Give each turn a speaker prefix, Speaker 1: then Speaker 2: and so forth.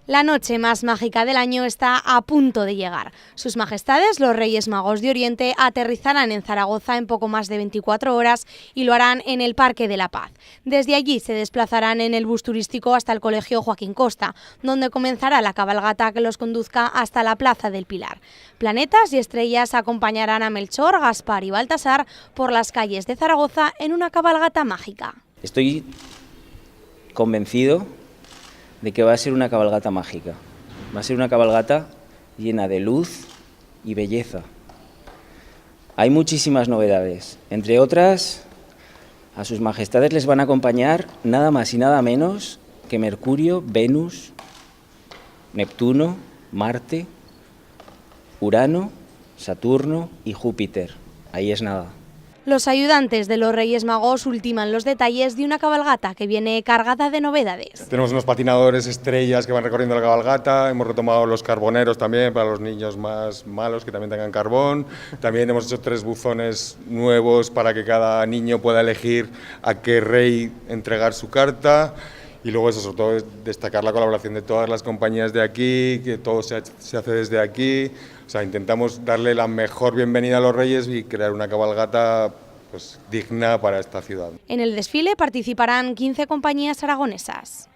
Speaker 1: La noche más mágica del año está a punto de llegar. Sus Majestades, los Reyes Magos de Oriente, aterrizarán en Zaragoza en poco más de 24 horas y lo harán en el Parque de la Paz. Desde allí se desplazarán en el bus turístico hasta el Colegio Joaquín Costa, donde comenzará la cabalgata que los conduzca hasta la Plaza del Pilar. Planetas y estrellas acompañarán a Melchor, Gaspar y Baltasar por las calles de Zaragoza en una cabalgata mágica.
Speaker 2: Estoy convencido de que va a ser una cabalgata mágica. Va a ser una cabalgata llena de luz y belleza. Hay muchísimas novedades. Entre otras, a sus majestades les van a acompañar nada más y nada menos que Mercurio, Venus, Neptuno, Marte, Urano, Saturno y Júpiter. Ahí es nada.
Speaker 1: Los ayudantes de los Reyes Magos ultiman los detalles de una cabalgata que viene cargada de novedades.
Speaker 3: Tenemos unos patinadores estrellas que van recorriendo la cabalgata, hemos retomado los carboneros también para los niños más malos que también tengan carbón. También hemos hecho 3 buzones nuevos para que cada niño pueda elegir a qué rey entregar su carta. Y luego eso, sobre todo, destacar la colaboración de todas las compañías de aquí, que todo se hace desde aquí. O sea, intentamos darle la mejor bienvenida a los Reyes y crear una cabalgata pues digna para esta ciudad.
Speaker 1: En el desfile participarán 15 compañías aragonesas.